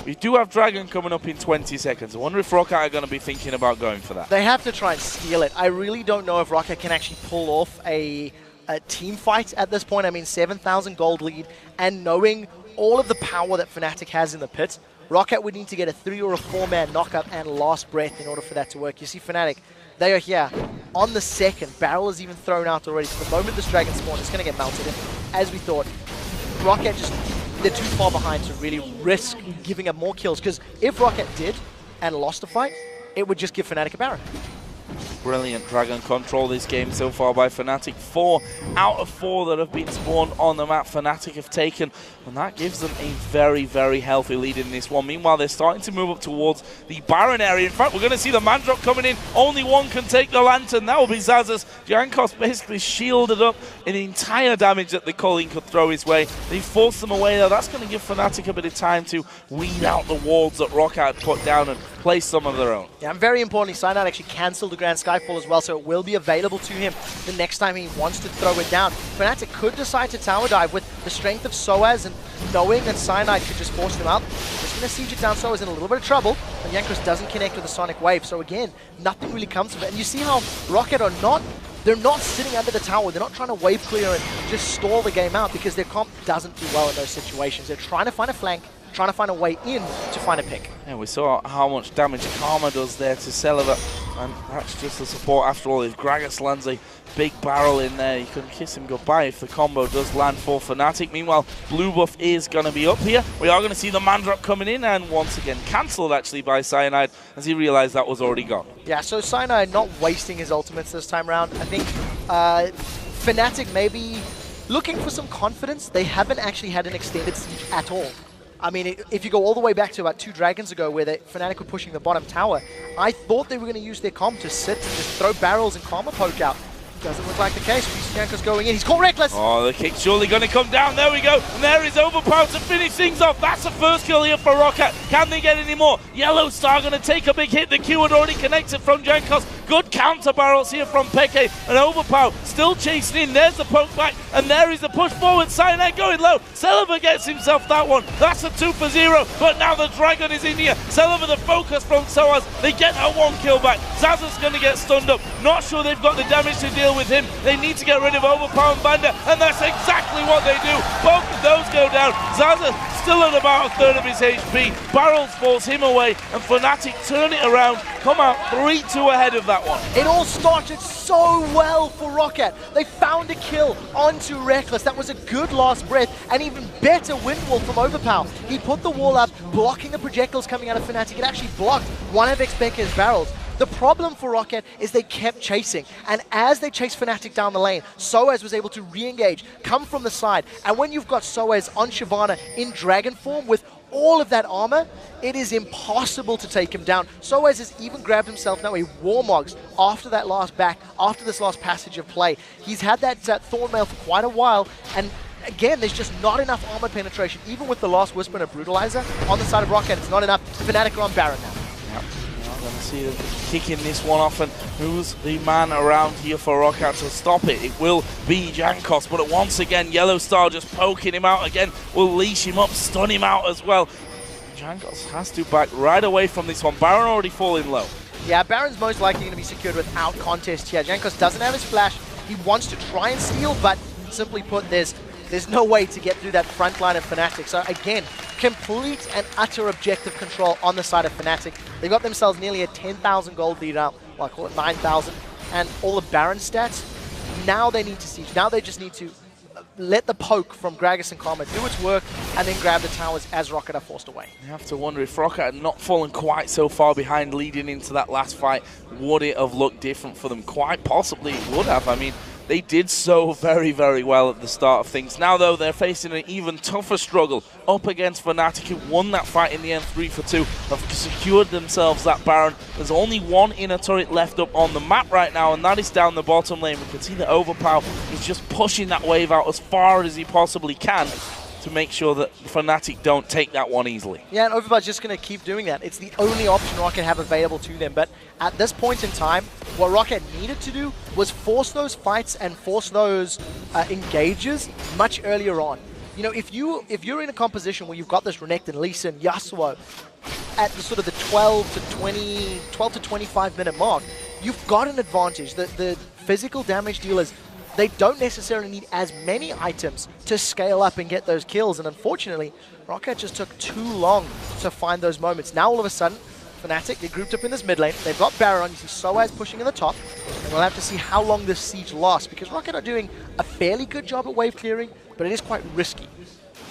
We do have Dragon coming up in 20 seconds. I wonder if ROCCAT are going to be thinking about going for that. They have to try and steal it. I really don't know if ROCCAT can actually pull off a team fight at this point. I mean, 7,000 gold lead, and knowing all of the power that Fnatic has in the pit, ROCCAT would need to get a 3 or a 4-man knockup and last breath in order for that to work. You see Fnatic, they are here on the second. Barrel is even thrown out already. So the moment this Dragon spawns, it's going to get melted. And as we thought, ROCCAT just, they're too far behind to really risk giving up more kills, because if ROCCAT did and lost the fight, it would just give Fnatic a Baron. Brilliant Dragon control this game so far by Fnatic. 4 out of 4 that have been spawned on the map Fnatic have taken, and that gives them a very, very healthy lead in this one. Meanwhile, they're starting to move up towards the Baron area. In fact, we're going to see the man drop coming in. Only one can take the Lantern. That will be Zazas. Jankos basically shielded up an entire damage that the Colleen could throw his way. They forced them away though. That's going to give Fnatic a bit of time to weed out the wards that ROCCAT had put down and place some of their own. Yeah, and very importantly, Cyanide actually cancelled the Grand Skyfall as well, so it will be available to him the next time he wants to throw it down. Fnatic could decide to tower dive with the strength of Soaz, and knowing that Cyanide could just force them out. Just going to siege it down. Soaz in a little bit of trouble, and Jankos doesn't connect with the Sonic Wave, so again, nothing really comes of it. And you see how ROCCAT are not, they're not sitting under the tower, they're not trying to wave clear and just stall the game out, because their comp doesn't do well in those situations. They're trying to find a flank, trying to find a way in to find a pick. Yeah, we saw how much damage Karma does there to Celiva, and that's just the support after all. If Gragas lands a big barrel in there, you can kiss him goodbye if the combo does land for Fnatic. Meanwhile, blue buff is going to be up here. We are going to see the man drop coming in, and once again cancelled actually by Cyanide as he realized that was already gone. Yeah, so Cyanide not wasting his ultimates this time around. I think Fnatic may be looking for some confidence. They haven't actually had an extended siege at all. I mean, if you go all the way back to about 2 dragons ago where Fnatic were pushing the bottom tower, I thought they were going to use their comp to sit and just throw barrels and Karma poke out. Doesn't look like the case. Jankos going in. He's caught reckless. Oh, the kick's surely going to come down. There we go. And there is Overpower to finish things off. That's the first kill here for ROCCAT. Can they get any more? Yellow Star going to take a big hit. The Q had already connected from Jankos. Good counter barrels here from Peke. And Overpower still chasing in. There's the poke back. And there is the push forward. Cyanide going low. Celiva gets himself that one. That's a 2 for 0. But now the Dragon is in here. Celiva the focus from Soaz. They get that 1 kill back. Zaza's going to get stunned up. Not sure they've got the damage to deal with him. They need to get rid of Overpower and Banda, and that's exactly what they do. Both of those go down. Zaza still at about a third of his HP. Barrels force him away, and Fnatic turn it around, come out 3-2 ahead of that one. It all started so well for ROCCAT. They found a kill onto Reckless. That was a good last breath, and even better wind wall from Overpower. He put the wall up, blocking the projectiles coming out of Fnatic. It actually blocked one of Xbeke's barrels. The problem for ROCCAT is they kept chasing, and as they chased Fnatic down the lane, Soaz was able to re-engage, come from the side, and when you've got Soaz on Shyvana in dragon form with all of that armor, it is impossible to take him down. Soaz has even grabbed himself now a Warmogs after that last back, after this last passage of play. He's had that Thornmail for quite a while, and again, there's just not enough armor penetration, even with the last Whisper and a Brutalizer on the side of ROCCAT. It's not enough. Fnatic are on Baron now. Yep. Going to see them kicking this one off, and who's the man around here for ROCCAT to stop it? It will be Jankos, but once again, Yellow Star just poking him out again, will leash him up, stun him out as well. Jankos has to back right away from this one. Baron already falling low. Yeah, Baron's most likely going to be secured without contest here. Jankos doesn't have his flash. He wants to try and steal, but simply put, there's no way to get through that front line of Fnatic. So again, complete and utter objective control on the side of Fnatic. They got themselves nearly a 10,000 gold lead out. Well, I call it 9,000. And all the Baron stats, now they need to siege. Now they just need to let the poke from Gragas and Karma do its work, and then grab the towers as ROCCAT are forced away. You have to wonder if ROCCAT had not fallen quite so far behind leading into that last fight, would it have looked different for them? Quite possibly it would have. I mean, they did so very, very well at the start of things. Now, though, they're facing an even tougher struggle up against Fnatic, who won that fight in the end 3-for-2, have secured themselves that Baron. There's only one inner turret left up on the map right now, and that is down the bottom lane. We can see that Overpower is just pushing that wave out as far as he possibly can to make sure that Fnatic don't take that one easily. Yeah, and Overpower's just going to keep doing that. It's the only option ROCCAT have available to them. But at this point in time, what ROCCAT needed to do was force those fights and force those engages much earlier on. You know, if you're in a composition where you've got this Renekton, Lee Sin, Yasuo at the sort of the 12 to 25 minute mark, you've got an advantage. The physical damage dealers, they don't necessarily need as many items to scale up and get those kills, and unfortunately, ROCCAT just took too long to find those moments. Now all of a sudden, Fnatic, they grouped up in this mid lane, they've got Baron, you see Soaz pushing in the top, and we'll have to see how long this siege lasts, because ROCCAT are doing a fairly good job at wave clearing, but it is quite risky.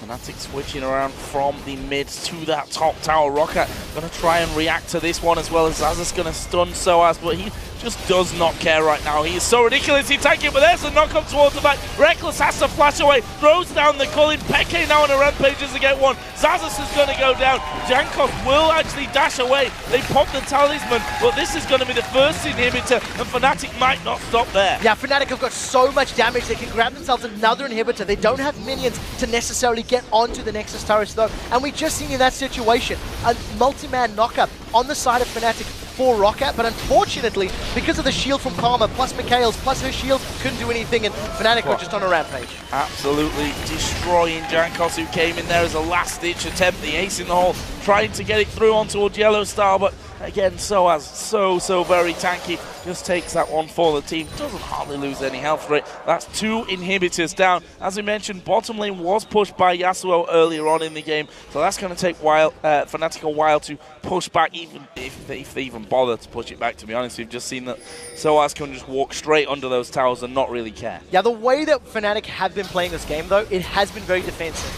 Fnatic switching around from the mid to that top tower. ROCCAT going to try and react to this one as well, as Zaza's going to stun Soaz, but he just does not care right now. He is so ridiculously tanky, but there's a knock-up towards the back. Reckless has to flash away, throws down the Culling. Peke now on a rampage to get one. Zazas is going to go down. Jankos will actually dash away. They pop the talisman, but this is going to be the first inhibitor, and Fnatic might not stop there. Yeah, Fnatic have got so much damage, they can grab themselves another inhibitor. They don't have minions to necessarily get onto the Nexus turrets though, and we just seen in that situation a multi-man knockup on the side of Fnatic for ROCCAT, but unfortunately, because of the shield from Karma, plus Mikhail's, plus her shield, couldn't do anything, and Fnatic were just on a rampage. Absolutely destroying Jankos, who came in there as a last-ditch attempt, the ace in the hole, trying to get it through onto Yellow Star, but again, Soaz, so very tanky, just takes that one for the team, doesn't hardly lose any health for it. That's 2 inhibitors down. As we mentioned, bottom lane was pushed by Yasuo earlier on in the game, so that's going to take Fnatic a while to push back, even if they even bother to push it back, to be honest. We've just seen that Soaz can just walk straight under those towers and not really care. Yeah, the way that Fnatic have been playing this game, though, it has been very defensive.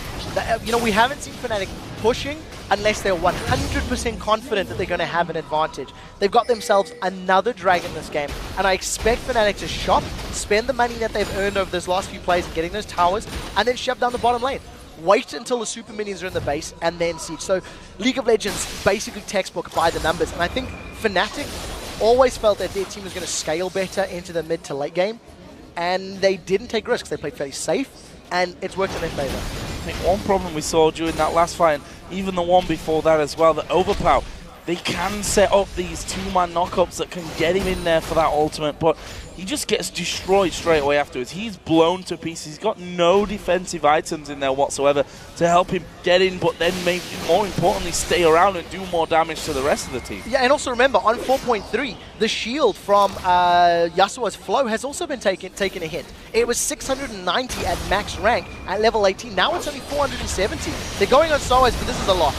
You know, we haven't seen Fnatic pushing unless they're 100% confident that they're going to have an advantage. They've got themselves another dragon this game, and I expect Fnatic to shop, spend the money that they've earned over those last few plays and getting those towers, and then shove down the bottom lane. Wait until the super minions are in the base and then siege. So League of Legends basically textbook by the numbers, and I think Fnatic always felt that their team was going to scale better into the mid to late game, and they didn't take risks. They played fairly safe, and it's worked in their favor. I think one problem we saw during that last fight, and even the one before that as well, the overpower, they can set up these 2-man knockups that can get him in there for that ultimate, but he just gets destroyed straight away afterwards. He's blown to pieces. He's got no defensive items in there whatsoever to help him get in, but then maybe more importantly stay around and do more damage to the rest of the team. Yeah, and also remember, on 4.3, the shield from Yasuo's flow has also been taking a hit. It was 690 at max rank at level 18. Now it's only 470. They're going on Soaz, but this is a lot.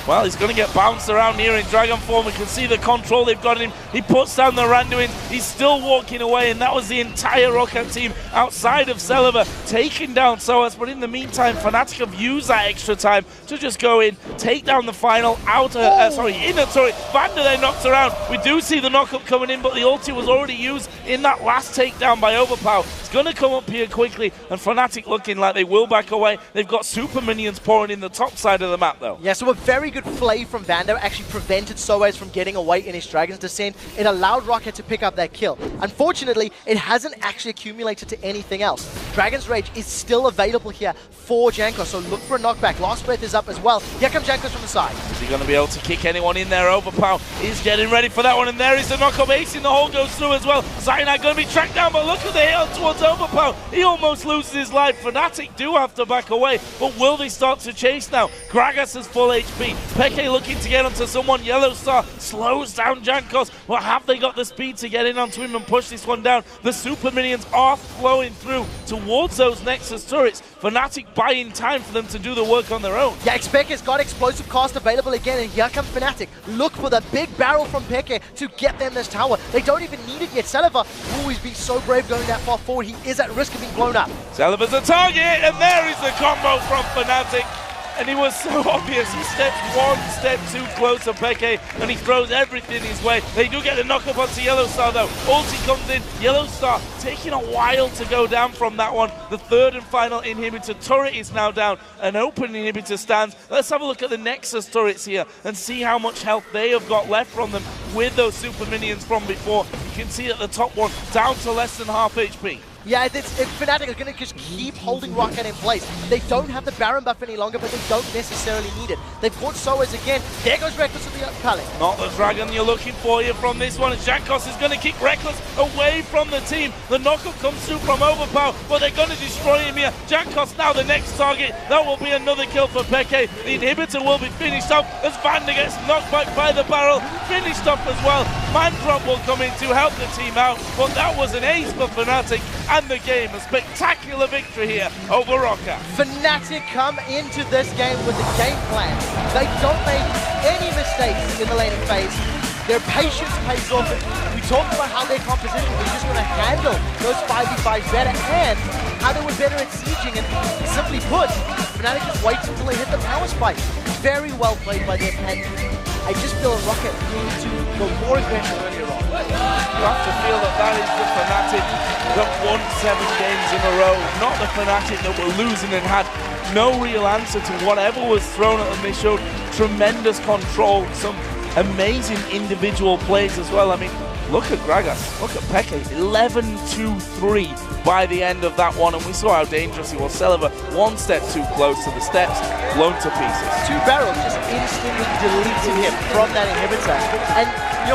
Well, he's going to get bounced around here in Dragon form. We can see the control they've got in him. He puts down the Randuin. He's still walking away, and that was the entire ROCCAT team outside of Celeber taking down Soaz. But in the meantime, Fnatic have used that extra time to just go in, take down the final inner turret. Vander then knocks around. We do see the knockup coming in, but the ulti was already used in that last takedown by Overpower. It's going to come up here quickly, and Fnatic looking like they will back away. They've got super minions pouring in the top side of the map, though. Yeah, so a very good play from Vander actually prevented Soaz from getting away in his Dragon's Descent. It allowed ROCCAT to pick up that kill. Unfortunately, it hasn't actually accumulated to anything else. Dragon's Rage is still available here for Jankos, so look for a knockback. Last Breath is up as well. Here comes Jankos from the side. Is he going to be able to kick anyone in there? Overpower is getting ready for that one, and there is the knockup. Ace in the hole goes through as well. Cyanide going to be tracked down, but look at the hit towards Overpower. He almost loses his life. Fnatic do have to back away, but will they start to chase now? Gragas is full HP. Peke looking to get onto someone. Yellow Star slows down Jankos. Well, have they got the speed to get in onto him and push this one down? The super minions are flowing through towards those Nexus turrets. Fnatic buying time for them to do the work on their own. Yeah, Peke's got explosive cast available again, and here comes Fnatic. Look for the big barrel from Peke to get them this tower. They don't even need it yet. Celeber, he's been so brave going that far forward. He is at risk of being blown up. Celeber's a target, and there is the combo from Fnatic. And it was so obvious. He steps one step too close to Peke, and he throws everything his way. They do get the knockup onto Yellow Star, though. Ulti comes in. Yellow Star taking a while to go down from that one. The third and final inhibitor turret is now down. An open inhibitor stands. Let's have a look at the Nexus turrets here and see how much health they have got left from them with those super minions from before. You can see at the top one, down to less than half HP. Yeah, Fnatic are going to just keep holding ROCCAT in place. They don't have the Baron buff any longer, but they don't necessarily need it. They've caught Soaz again. There goes Reckless with the pallet. Not the dragon you're looking for here from this one. Jankos is going to kick Reckless away from the team. The knockup comes through from Overpower, but they're going to destroy him here. Jankos now the next target. That will be another kill for Peke. The inhibitor will be finished up as Vander gets knocked back by the barrel. Finished up as well. Man drop will come in to help the team out, but that was an ace for Fnatic. And the game, a spectacular victory here over ROCCAT. Fnatic come into this game with a game plan. They don't make any mistakes in the laning phase. Their patience pays off. We talked about how their composition was just going to handle those 5v5s better, and how they were better at sieging. And simply put, Fnatic just waits until they hit the power spike. Very well played by their team. I just feel that ROCCAT need to go more aggressive earlier on. You have to feel that that is the Fnatic that won 7 games in a row, not the Fnatic that were losing and had no real answer to whatever was thrown at them. They showed tremendous control, some amazing individual plays as well. I mean, look at Gragas, look at Peke, 11-2-3 by the end of that one, and we saw how dangerous he was. Celiva, one step too close to the steps, blown to pieces. 2 barrels just instantly deleted him from that inhibitor. And, you know, we